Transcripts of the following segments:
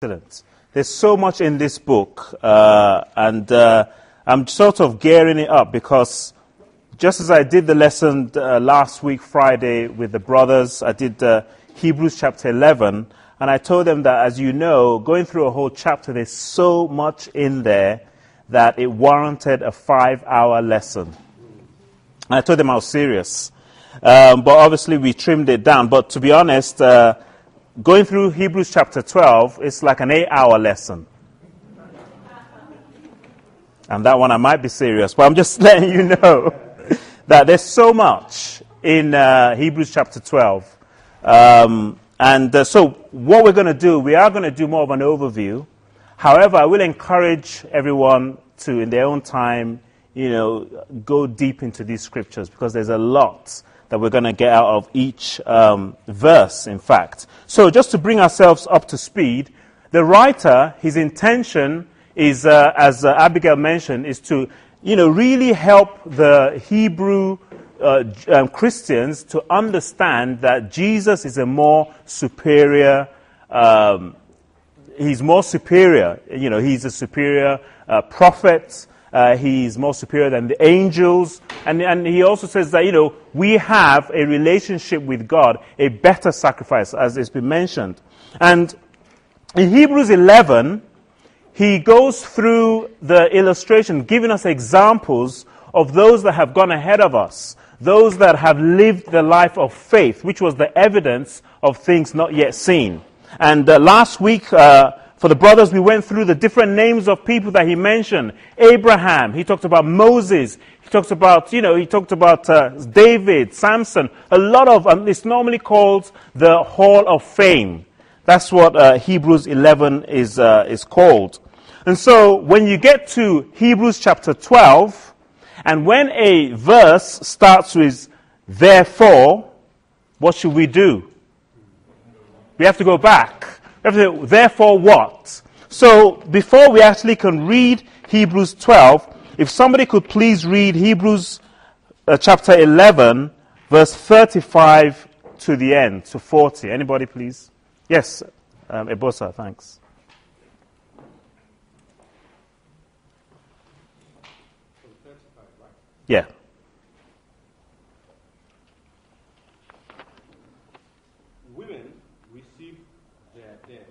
Excellent. There's so much in this book, and I'm sort of gearing it up because just as I did the lesson last week, Friday, with the brothers, I did Hebrews chapter 11, and I told them that, as you know, going through a whole chapter, there's so much in there that it warranted a 5-hour lesson. And I told them I was serious. But obviously we trimmed it down. But to be honest, going through Hebrews chapter 12, it's like an 8-hour lesson. And that one I might be serious, but I'm just letting you know that there's so much in Hebrews chapter 12. So what we're going to do, we are going to do more of an overview. However, I will encourage everyone to, in their own time, go deep into these scriptures because there's a lot that we're going to get out of each verse, in fact. So just to bring ourselves up to speed, the writer, his intention is, as Abigail mentioned, is to, really help the Hebrew Christians to understand that Jesus is a more superior, he's more superior. He's a superior prophet. He's more superior than the angels. And he also says that, we have a relationship with God, a better sacrifice, as it's been mentioned. And in Hebrews 11, he goes through the illustration, giving us examples of those that have gone ahead of us, those that have lived the life of faith, which was the evidence of things not yet seen. And last week, for the brothers, we went through the different names of people that he mentioned. Abraham, he talked about Moses, he talked about, David, Samson, a lot of, it's normally called the Hall of Fame. That's what Hebrews 11 is called. And so when you get to Hebrews chapter 12, and when a verse starts with therefore, what should we do? We have to go back. Therefore what? So before we actually can read Hebrews 12, if somebody could please read Hebrews chapter 11, verse 35 to the end, to 40. Anybody please? Yes, Ebosa, thanks. Yeah. Women received their dead,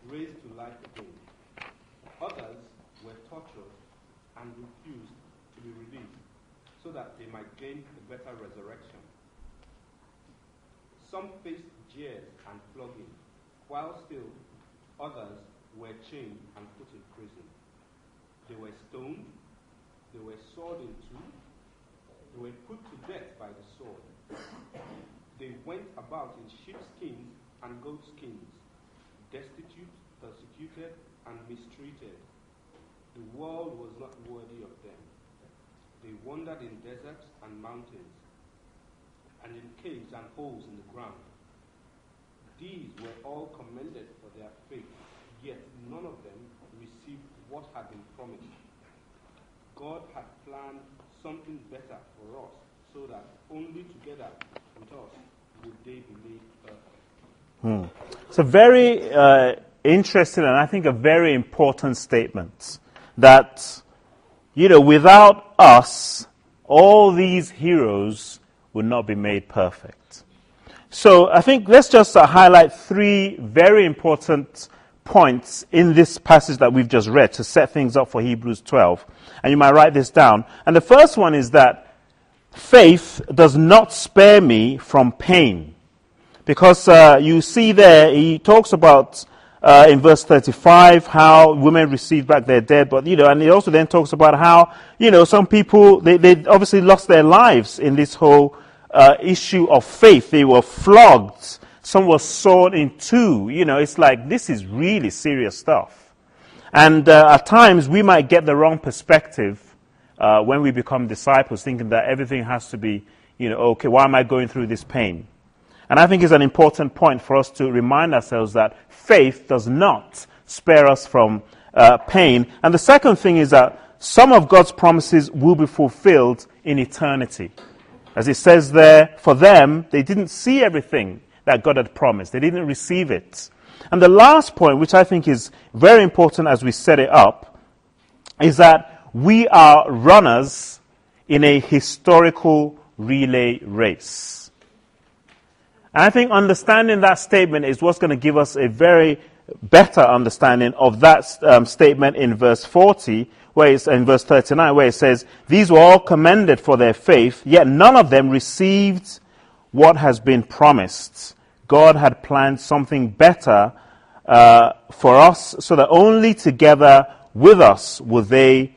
raised to life again. Others were tortured and refused to be released so that they might gain a better resurrection. Some faced jeers and flogging, while still others were chained and put in prison. They were stoned, they were sawed in two, they were put to death by the sword. They went about in sheepskins and goatskins, destitute, persecuted, and mistreated. The world was not worthy of them. They wandered in deserts and mountains, and in caves and holes in the ground. These were all commended for their faith, yet none of them received what had been promised. God had planned something better for us, so that only together with us would they be made perfect. It's a very interesting and I think a very important statement that, without us, all these heroes would not be made perfect. So I think let's just highlight 3 very important points in this passage that we've just read to set things up for Hebrews 12. And you might write this down. And the first one is that faith does not spare me from pain. Because you see there, he talks about in verse 35 how women received back their dead. But, and he also then talks about how, some people, they obviously lost their lives in this whole issue of faith. They were flogged. Some were sawn in two. It's like, this is really serious stuff. And at times, we might get the wrong perspective when we become disciples, thinking that everything has to be, okay, why am I going through this pain? And I think it's an important point for us to remind ourselves that faith does not spare us from pain. And the second thing is that some of God's promises will be fulfilled in eternity. As it says there, for them, they didn't see everything that God had promised. They didn't receive it. And the last point, which I think is very important as we set it up, is that we are runners in a historical relay race. And I think understanding that statement is what's going to give us a very better understanding of that statement in verse 40, where it's in verse 39, where it says, "These were all commended for their faith, yet none of them received what has been promised. God had planned something better for us, so that only together with us will they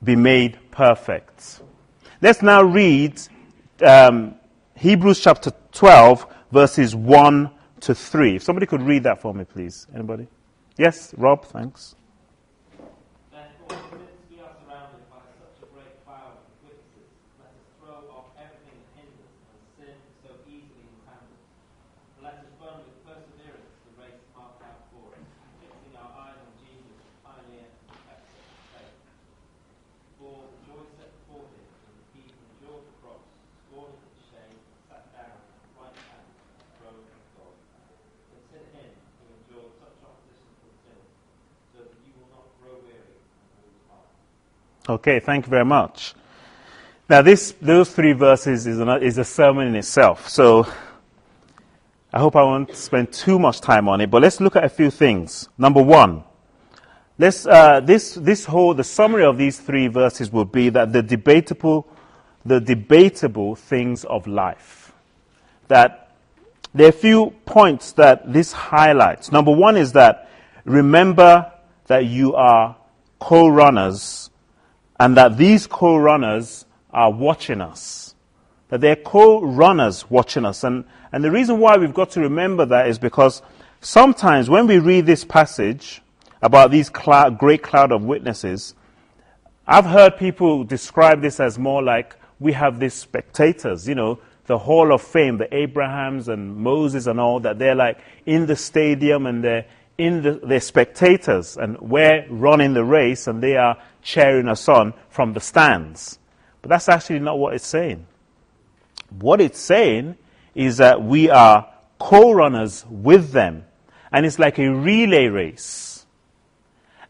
be made perfect." Let's now read Hebrews chapter 12, verses 1 to 3. If somebody could read that for me, please. Anybody? Yes, Rob, thanks. Therefore, since we are surrounded by such a great cloud of witnesses, let us throw off everything that hinders and sin so easily entangles. And let us run with perseverance the race marked out for us, fixing our eyes on Jesus, the pioneer and perfecter of faith. For the joy set before him, and he endured the cross, scorning its shame, and sat down at the right hand of the throne of God. Consider him who endured such opposition from sinners, so that you will not grow weary and lose heart. Okay, thank you very much. Now, those 3 verses is a sermon in itself. So I hope I won't spend too much time on it, but let's look at a few things. Number 1, the summary of these 3 verses will be that the debatable things of life. That there are a few points that this highlights. Number 1 is that remember that you are co-runners, and that these co-runners are watching us. That they're co-runners watching us. And the reason why we've got to remember that is because sometimes when we read this passage about these great cloud of witnesses, I've heard people describe this as more like we have these spectators, the Hall of Fame, the Abrahams and Moses and all that. They're like in the stadium and they're spectators, and we're running the race and they are cheering us on from the stands. But that's actually not what it's saying. What it's saying is that we are co-runners with them. And it's like a relay race.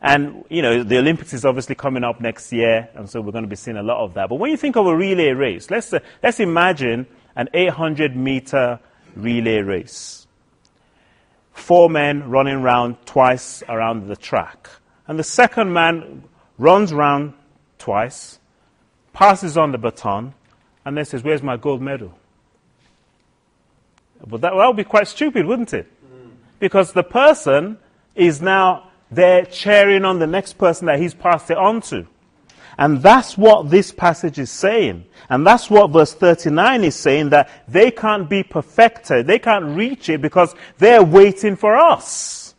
And, the Olympics is obviously coming up next year, and so we're going to be seeing a lot of that. But when you think of a relay race, let's imagine an 800-meter relay race. 4 men running around twice around the track. And the second man runs round twice, passes on the baton, and then says, "Where's my gold medal?" But that would be quite stupid, wouldn't it? Because the person is now there cheering on the next person that he's passed it on to. And that's what this passage is saying. And that's what verse 39 is saying, that they can't be perfected. They can't reach it because they're waiting for us.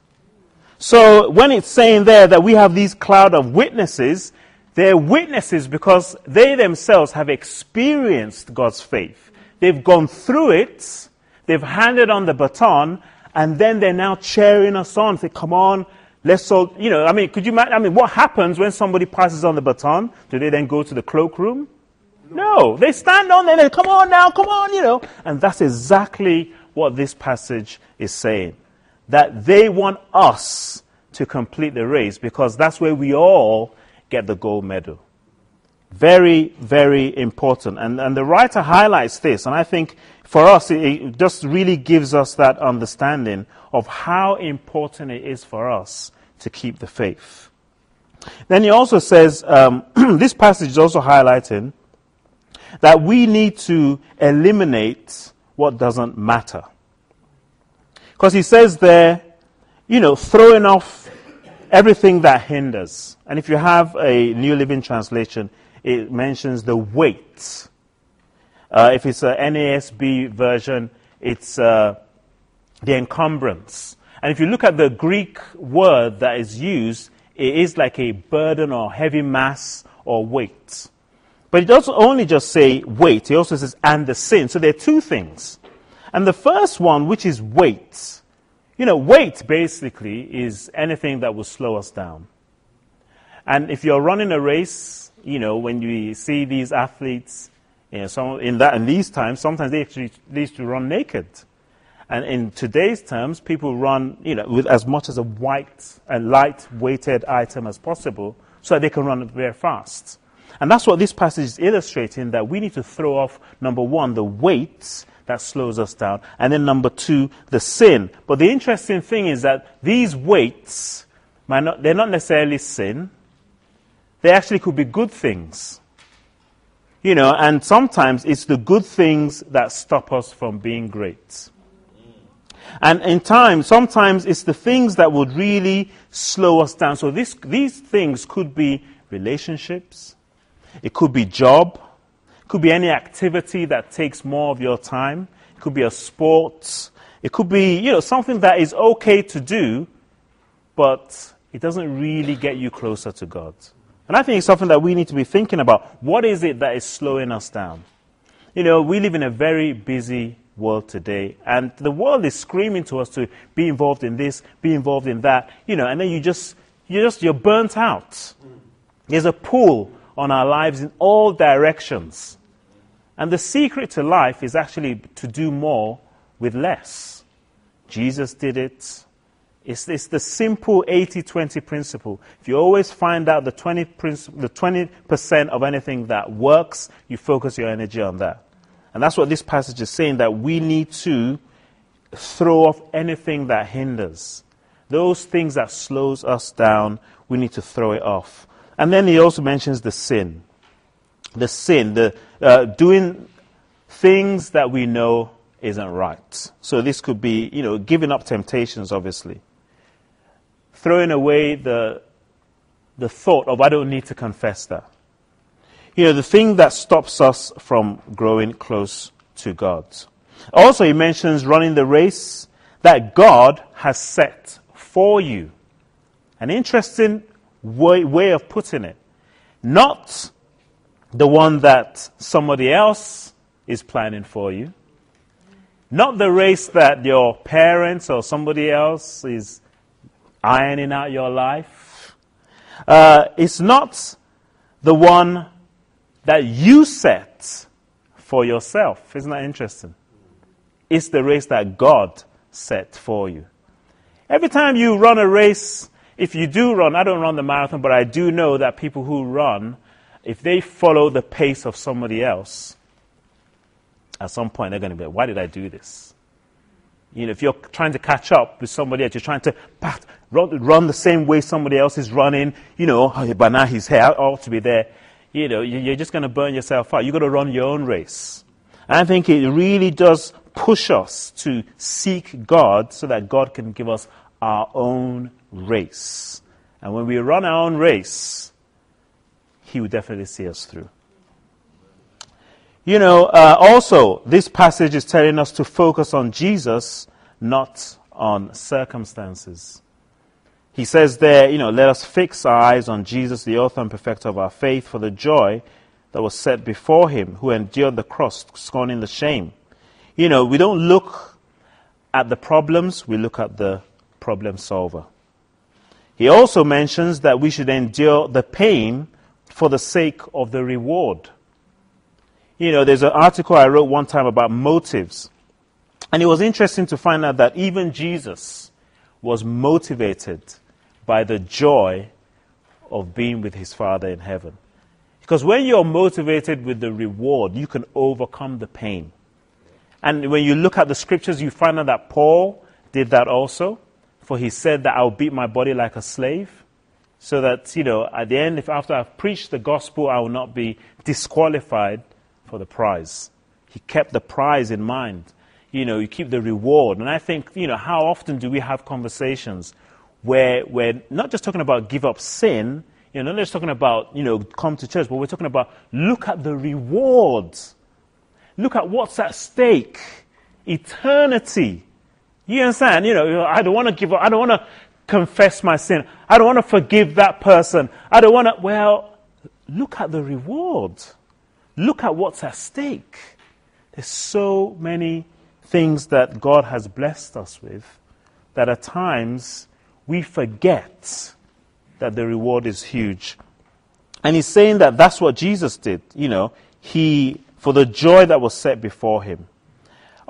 So when it's saying there that we have these cloud of witnesses, they're witnesses because they themselves have experienced God's faith. They've gone through it, they've handed on the baton, and then they're now cheering us on. Say, "Come on, let's all," could you imagine, what happens when somebody passes on the baton? Do they then go to the cloakroom? No, they stand on there and they, "Come on now, come on," And that's exactly what this passage is saying. That they want us to complete the race because that's where we all get the gold medal. Very, very important. And the writer highlights this, and I think for us it just really gives us that understanding of how important it is for us to keep the faith. Then he also says, this passage is also highlighting that we need to eliminate what doesn't matter. Because he says there, throwing off everything that hinders. And if you have a New Living Translation, it mentions the weight. If it's a NASB version, it's the encumbrance. And if you look at the Greek word that is used, it is like a burden or heavy mass or weight. But it doesn't only just say weight, it also says and the sin. So there are 2 things. And the first one, which is weight. Weight basically is anything that will slow us down. And if you're running a race, when you see these athletes, in these times, sometimes they used to run naked. And in today's terms, people run, with as much as a light-weighted item as possible so that they can run it very fast. And that's what this passage is illustrating, that we need to throw off, number one, the weight that slows us down, and then number two, the sin. But the interesting thing is that these weights, they're not necessarily sin. They actually could be good things. And sometimes it's the good things that stop us from being great. And in time, sometimes it's the things that would really slow us down. So these things could be relationships. It could be job. It could be any activity that takes more of your time. It could be a sport. It could be, something that is okay to do, but it doesn't really get you closer to God. And I think it's something that we need to be thinking about. What is it that is slowing us down? We live in a very busy world today, and the world is screaming to us to be involved in this, be involved in that, and then you're burnt out. There's a pull on our lives in all directions. And the secret to life is actually to do more with less. Jesus did it. It's the simple 80-20 principle. If you always find out the 20% of anything that works, you focus your energy on that. And that's what this passage is saying, that we need to throw off anything that hinders. Those things that slows us down, we need to throw it off. And then he also mentions the sin. The sin, doing things that we know isn't right. So this could be, giving up temptations, obviously. Throwing away the thought of, I don't need to confess that. The thing that stops us from growing close to God. Also, he mentions running the race that God has set for you. An interesting way of putting it. Not the one that somebody else is planning for you. Not the race that your parents or somebody else is ironing out your life. It's not the one that you set for yourself. Isn't that interesting? It's the race that God set for you. Every time you run a race, if you do run, I don't run the marathon, but I do know that people who run, if they follow the pace of somebody else, at some point they're going to be like, why did I do this? If you're trying to catch up with somebody else, you're trying to run the same way somebody else is running, by now he's here, I ought to be there. You're just going to burn yourself out. You've got to run your own race. And I think it really does push us to seek God so that God can give us our own race. And when we run our own race, He will definitely see us through. Also, this passage is telling us to focus on Jesus, not on circumstances. He says there, let us fix our eyes on Jesus, the author and perfecter of our faith, for the joy that was set before him, who endured the cross, scorning the shame. We don't look at the problems, we look at the problem solver. He also mentions that we should endure the pain for the sake of the reward. There's an article I wrote one time about motives. And it was interesting to find out that even Jesus was motivated by the joy of being with his Father in heaven. Because when you're motivated with the reward, you can overcome the pain. And when you look at the scriptures, you find out that Paul did that also. For he said that I'll beat my body like a slave. So that, at the end, after I've preached the gospel, I will not be disqualified for the prize. He kept the prize in mind. You keep the reward. And I think, how often do we have conversations where we're not just talking about give up sin, not just talking about, come to church, but we're talking about look at the rewards. Look at what's at stake. Eternity. You understand? I don't want to give up. I don't want to confess my sin. I don't want to forgive that person. I don't want to, look at the reward. Look at what's at stake. There's so many things that God has blessed us with that at times we forget that the reward is huge. And he's saying that that's what Jesus did. For the joy that was set before him.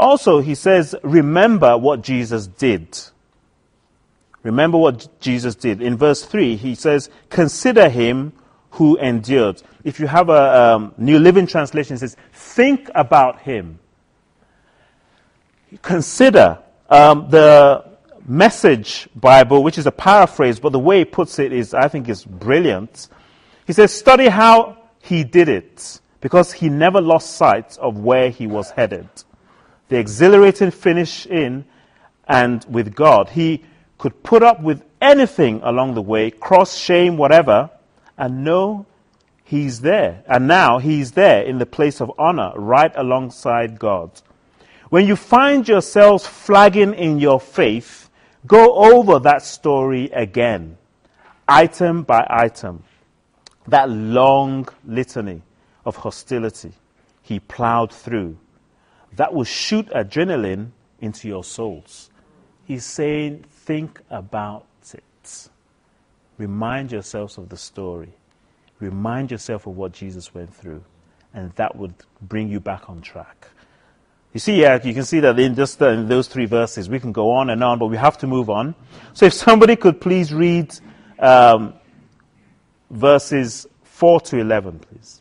Also, he says, remember what Jesus did. Remember what Jesus did. In verse 3, he says, consider him who endured. If you have a New Living Translation, it says, think about him. Consider. The Message Bible, which is a paraphrase, but the way he puts it is, I think, is brilliant. He says, study how he did it, because he never lost sight of where he was headed. The exhilarating finish in and with God. He could put up with anything along the way, cross, shame, whatever, and know he's there. And now he's there in the place of honor, right alongside God. When you find yourselves flagging in your faith, go over that story again, item by item. That long litany of hostility he plowed through, that will shoot adrenaline into your souls. He's saying, think about it. Remind yourselves of the story. Remind yourself of what Jesus went through, and that would bring you back on track. You see, you can see that in just in those 3 verses, we can go on and on, but we have to move on. So if somebody could please read verses 4 to 11, please.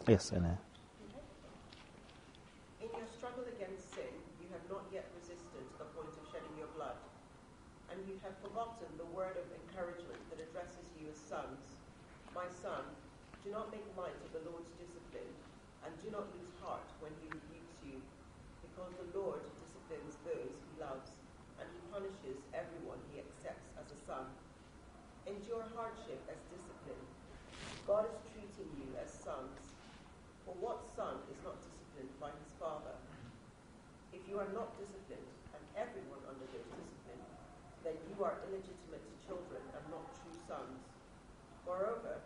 Yes, Anna. In your struggle against sin, you have not yet resisted to the point of shedding your blood, and you have forgotten the word of encouragement that addresses you as sons. My son, do not make light of the Lord's discipline, and do not lose heart when he rebukes you, because the Lord disciplines those he loves, and he punishes everyone he accepts as a son. Endure hardship as discipline. God is treating you as sons. For what son is not disciplined by his father? If you are not disciplined, and everyone undergoes discipline, then you are illegitimate children and not true sons. Moreover,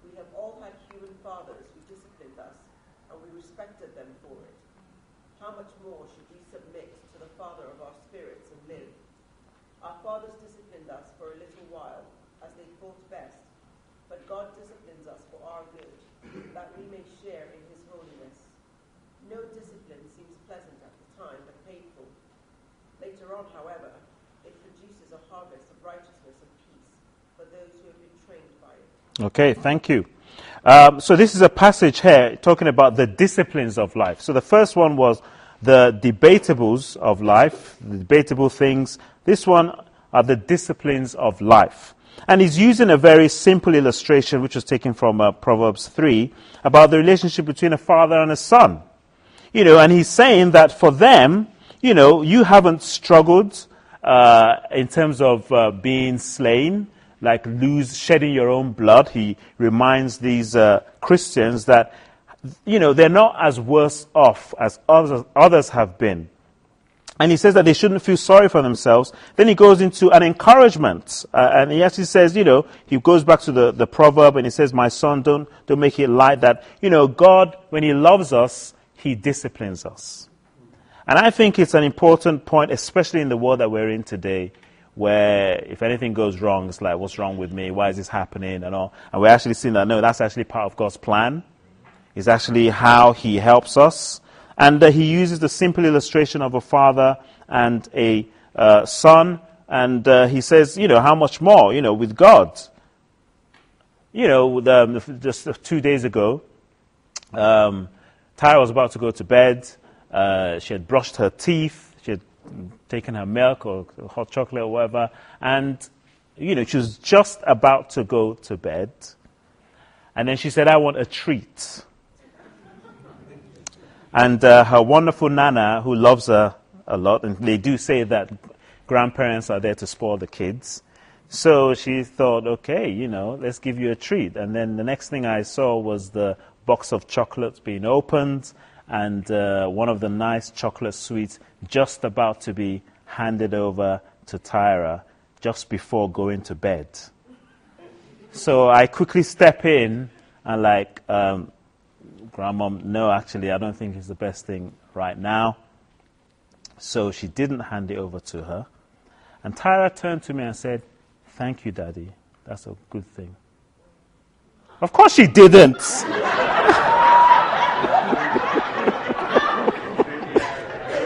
we have all had human fathers who disciplined us, and we respected them for it. How much more should we submit to the Father of our spirits and live? Our fathers disciplined us for a little while, as they thought best, but God disciplines us for our good, that we may share in his holiness. No discipline seems pleasant at the time, but painful. Later on, however, it produces a harvest of righteousness and peace for those who have been trained by it. Okay, thank you. So this is a passage here talking about the disciplines of life. So the first one was the debatables of life, the debatable things. This one are the disciplines of life. And he's using a very simple illustration, which was taken from Proverbs 3, about the relationship between a father and a son. And he's saying that for them, you haven't struggled in terms of being slain, like shedding your own blood. He reminds these Christians that, they're not as worse off as others have been. And he says that they shouldn't feel sorry for themselves. Then he goes into an encouragement. And he actually says, he goes back to the proverb and he says, my son, don't make it light that, God, when he loves us, he disciplines us. And I think it's an important point, especially in the world that we're in today, where if anything goes wrong, it's like, what's wrong with me? Why is this happening? And all. And we're actually seeing that, no, that's actually part of God's plan. It's actually how he helps us. And he uses the simple illustration of a father and a son. And he says, how much more, with God. Just 2 days ago, Tyra was about to go to bed. She had brushed her teeth. She had taken her milk or hot chocolate or whatever. And, she was just about to go to bed. And then she said, I want a treat. And her wonderful Nana, who loves her a lot, and they do say that grandparents are there to spoil the kids. So she thought, okay, let's give you a treat. And then the next thing I saw was the box of chocolates being opened, and one of the nice chocolate sweets just about to be handed over to Tyra just before going to bed. So I quickly step in and Grandmom, no, actually, I don't think it's the best thing right now. So she didn't hand it over to her. And Tyra turned to me and said, thank you, Daddy. That's a good thing. Of course she didn't.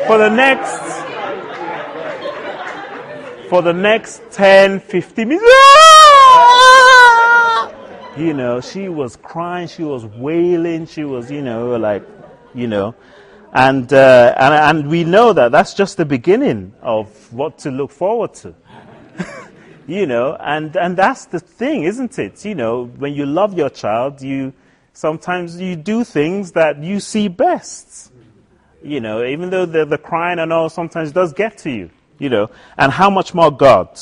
for the next 10, 15 minutes, you know, she was crying, she was wailing, she was, you know, like, you know, and we know that that's just the beginning of what to look forward to. You know, and that's the thing, isn't it? You know, when you love your child, sometimes you do things that you see best. You know, even though the crying and all sometimes does get to you, you know. And how much more God?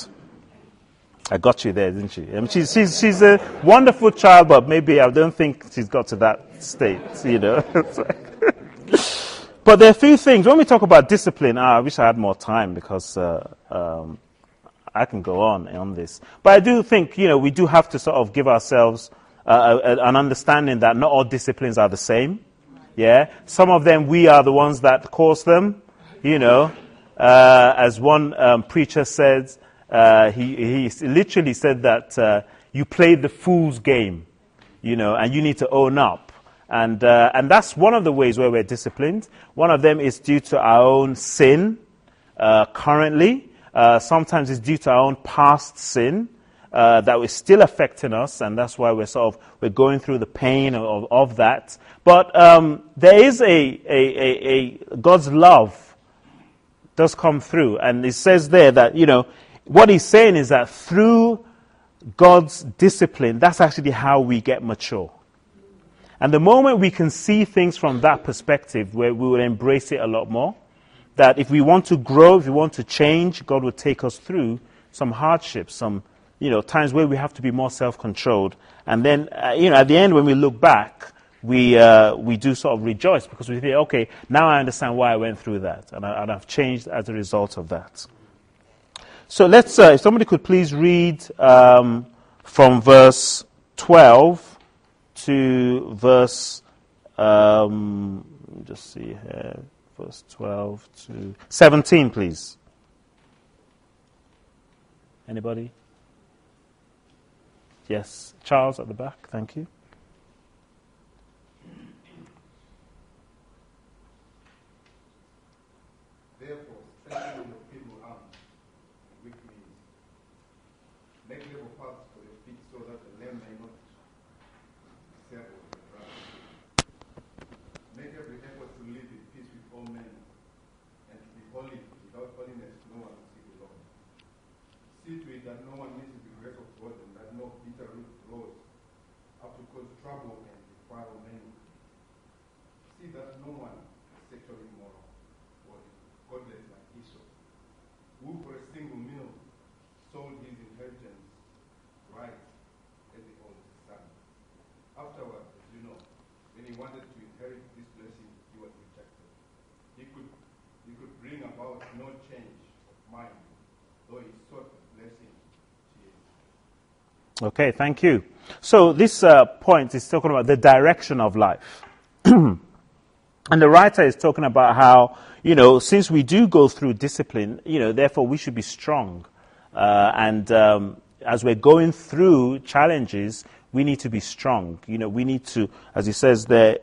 I got you there, didn't she? I mean, she's a wonderful child, but maybe I don't think she's got to that state, you know. But there are a few things. When we talk about discipline, I wish I had more time because I can go on this. But I do think, you know, we do have to sort of give ourselves an understanding that not all disciplines are the same. Yeah, some of them we are the ones that cause them. You know, as one preacher said, he literally said that you played the fool's game. You know, and you need to own up. And that's one of the ways where we're disciplined. One of them is due to our own sin currently. Sometimes it's due to our own past sin that is still affecting us, and that's why we're going through the pain of that. But there is a God's love does come through, and it says there that, you know, what he's saying is that through God's discipline, that's actually how we get mature. And the moment we can see things from that perspective, where we will embrace it a lot more. That if we want to grow, if we want to change, God will take us through some hardships, some, you know, times where we have to be more self-controlled. And then, you know, at the end, when we look back, we do sort of rejoice because we think, okay, now I understand why I went through that, and I've changed as a result of that. So let's, if somebody could please read from verse 12 to verse, let me just see here. Verse 12 to 17, please. Anybody? Yes. Charles at the back, thank you. Therefore, strengthen your feeble arms and weak knees. Make level paths for your feet so that the lame may not settle in the ground. Make every effort to live in peace with all men and to be holy. Without holiness, no one will see the Lord. See to it that no one misses the grace of God and that no bitter root grows up to cause trouble and defile many. See that no one is sexually immoral or godless like Esau, who for a single meal sold his inheritance right as the oldest son. Afterwards, as you know, when he wanted to inherit this blessing, he was rejected. He could bring about no change of mind, though he sought the blessing she is. Okay, thank you. So this point is talking about the direction of life. And the writer is talking about how, you know, since we do go through discipline, you know, therefore we should be strong. And as we're going through challenges, we need to be strong. You know, we need to, as he says there,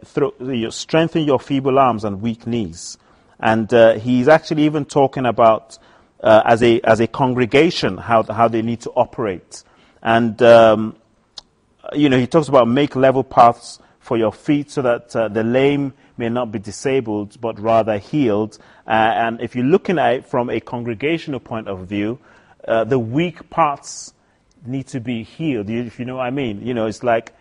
strengthen your feeble arms and weak knees. And he's actually even talking about, as a congregation, how they need to operate. And, you know, he talks about make level paths for your feet so that the lame may not be disabled, but rather healed. And if you're looking at it from a congregational point of view, the weak parts need to be healed, if you know what I mean. You know, it's like,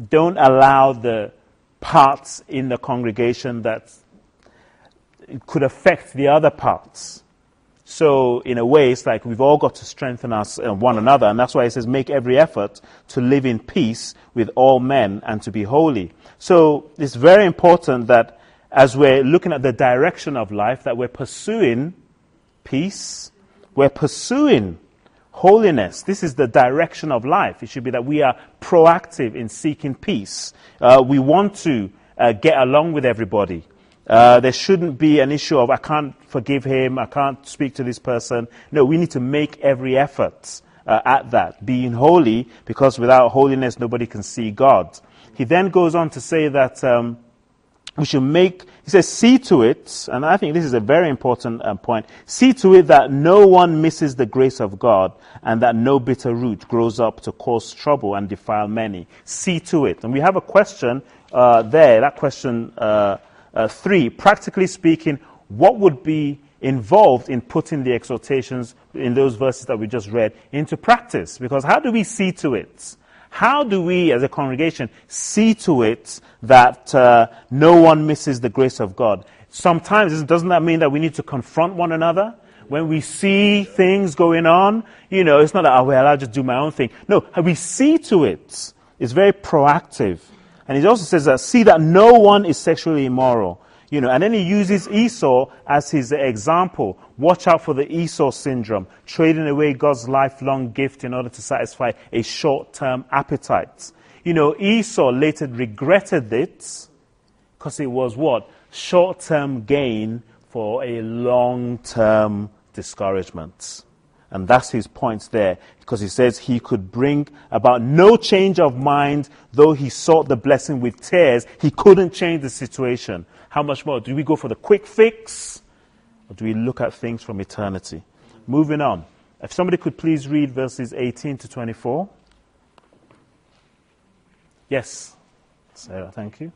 don't allow the parts in the congregation that could affect the other parts. So, in a way, it's like we've all got to strengthen us one another. And that's why it says, make every effort to live in peace with all men and to be holy. So, it's very important that as we're looking at the direction of life, that we're pursuing peace, we're pursuing holiness. This is the direction of life. It should be that we are proactive in seeking peace. We want to get along with everybody. There shouldn't be an issue of, I can't forgive him, I can't speak to this person. No, we need to make every effort at that, being holy, because without holiness, nobody can see God. He then goes on to say that he says, see to it, and I think this is a very important point, see to it that no one misses the grace of God and that no bitter root grows up to cause trouble and defile many. See to it. And we have a question there, that question 3. Practically speaking, what would be involved in putting the exhortations in those verses that we just read into practice? Because how do we see to it? How do we, as a congregation, see to it that no one misses the grace of God? Sometimes, doesn't that mean that we need to confront one another? When we see things going on, it's not that, I'll just do my own thing. No, we see to it. It's very proactive. And it also says that, see that no one is sexually immoral. And then he uses Esau as his example. Watch out for the Esau syndrome, trading away God's lifelong gift in order to satisfy a short-term appetite. Esau later regretted it because it was what? Short-term gain for a long-term discouragement. And that's his point there, because he says he could bring about no change of mind, though he sought the blessing with tears. He couldn't change the situation. How much more? Do we go for the quick fix, or do we look at things from eternity? Moving on. If somebody could please read verses 18 to 24. Yes, Sarah, thank you.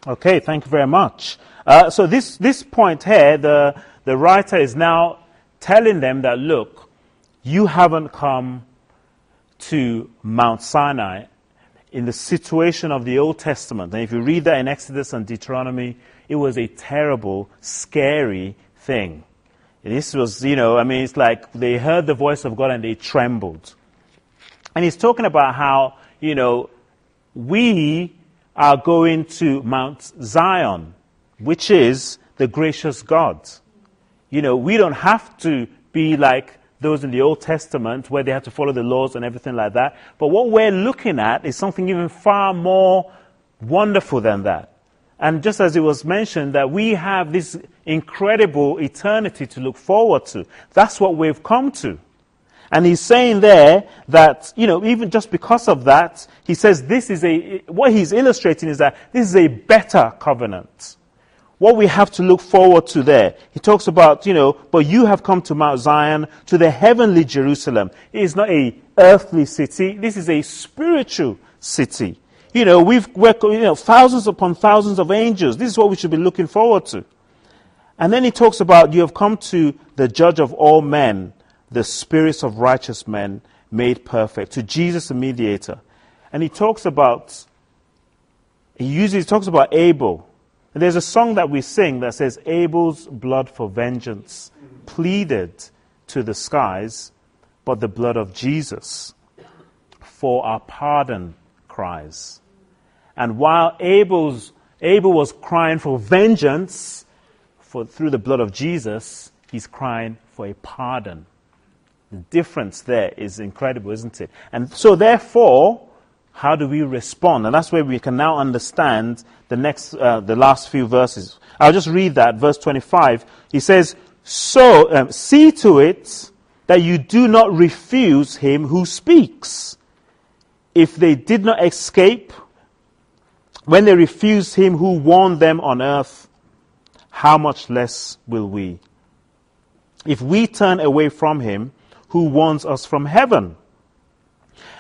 Okay, thank you very much. So this point here, the writer is now telling them that, look, you haven't come to Mount Sinai in the situation of the Old Testament. And if you read that in Exodus and Deuteronomy, it was a terrible, scary thing. This was, it's like they heard the voice of God and they trembled. And he's talking about how, we are going to Mount Zion, which is the gracious God. We don't have to be like those in the Old Testament where they had to follow the laws and everything like that. But what we're looking at is something even far more wonderful than that. And just as it was mentioned, that we have this incredible eternity to look forward to. That's what we've come to. And he's saying there that, even just because of that, he says what he's illustrating is that this is a better covenant. What we have to look forward to there. He talks about, but you have come to Mount Zion, to the heavenly Jerusalem. It is not a earthly city. This is a spiritual city. We're thousands upon thousands of angels. This is what we should be looking forward to. And then he talks about, you have come to the judge of all men, the spirits of righteous men made perfect, to Jesus the mediator. And he talks about Abel. And there's a song that we sing that says, Abel's blood for vengeance pleaded to the skies, but the blood of Jesus for our pardon cries. And while Abel was crying for vengeance through the blood of Jesus, he's crying for a pardon. The difference there is incredible, isn't it? And so therefore, how do we respond? And that's where we can now understand the last few verses. I'll just read that, verse 25. He says, so see to it that you do not refuse him who speaks. If they did not escape when they refused him who warned them on earth, how much less will we? If we turn away from him who warns us from heaven.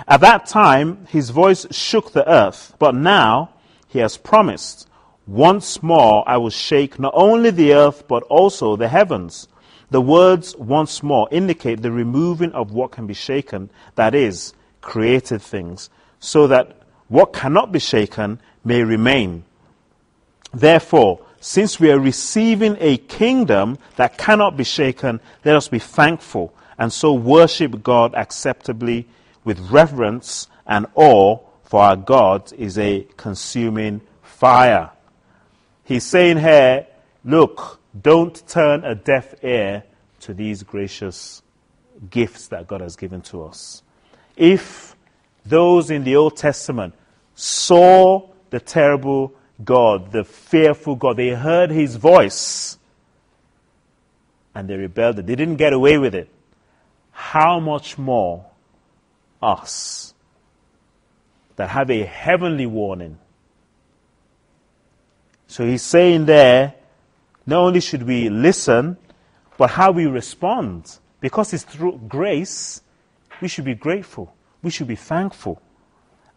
At that time, his voice shook the earth, but now he has promised, once more I will shake not only the earth, but also the heavens. The words once more indicate the removing of what can be shaken, that is, created things, so that what cannot be shaken may remain. Therefore, since we are receiving a kingdom that cannot be shaken, let us be thankful and so worship God acceptably with reverence and awe, for our God is a consuming fire. He's saying here, look, don't turn a deaf ear to these gracious gifts that God has given to us. If those in the Old Testament saw the terrible God, the fearful God, they heard his voice and they rebelled, they didn't get away with it, how much more us that have a heavenly warning? So he's saying there, not only should we listen, but how we respond. Because it's through grace, we should be grateful. We should be thankful.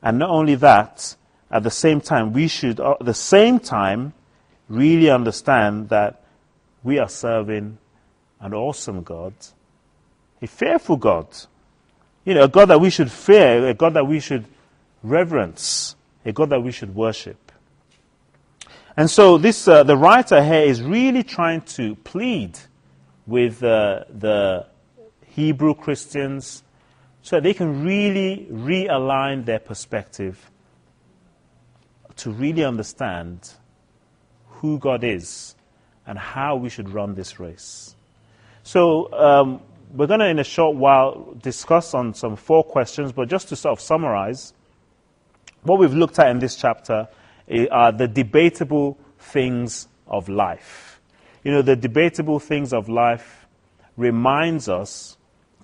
And not only that, at the same time, we should at the same time really understand that we are serving an awesome God, a fearful God. You know, a God that we should fear, a God that we should reverence, a God that we should worship. And so this, the writer here is really trying to plead with the Hebrew Christians so that they can really realign their perspective to really understand who God is and how we should run this race. So we're going to, in a short while, discuss on some 4 questions, but just to sort of summarize, what we've looked at in this chapter are the debatable things of life. You know, the debatable things of life reminds us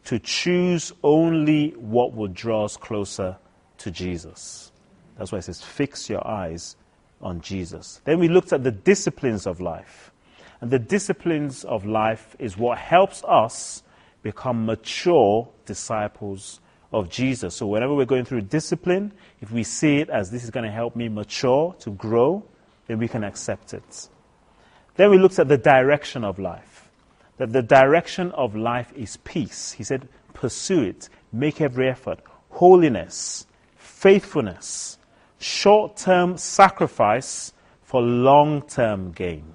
to choose only what will draw us closer to Jesus. That's why it says, fix your eyes on Jesus. Then we looked at the disciplines of life. And the disciplines of life is what helps us become mature disciples of Jesus. So whenever we're going through discipline, if we see it as this is going to help me mature, to grow, then we can accept it. Then we looked at the direction of life. That the direction of life is peace. He said, pursue it, make every effort, holiness, faithfulness, short-term sacrifice for long-term gain.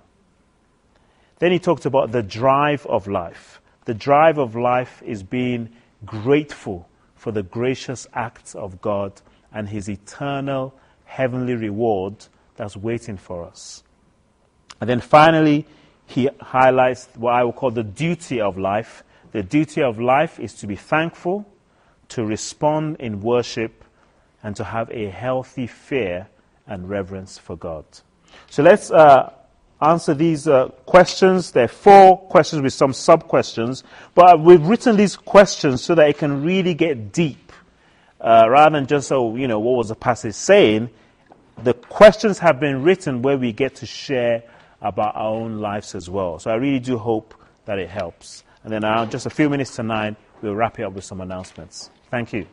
Then he talked about the drive of life. The drive of life is being grateful for the gracious acts of God and his eternal heavenly reward that's waiting for us. And then finally, he highlights what I will call the duty of life. The duty of life is to be thankful, to respond in worship, and to have a healthy fear and reverence for God. So let's answer these questions. There are 4 questions with some sub-questions, but we've written these questions so that it can really get deep, rather than just, what was the passage saying? The questions have been written where we get to share about our own lives as well. So I really do hope that it helps. And then just a few minutes to 9, we'll wrap it up with some announcements. Thank you.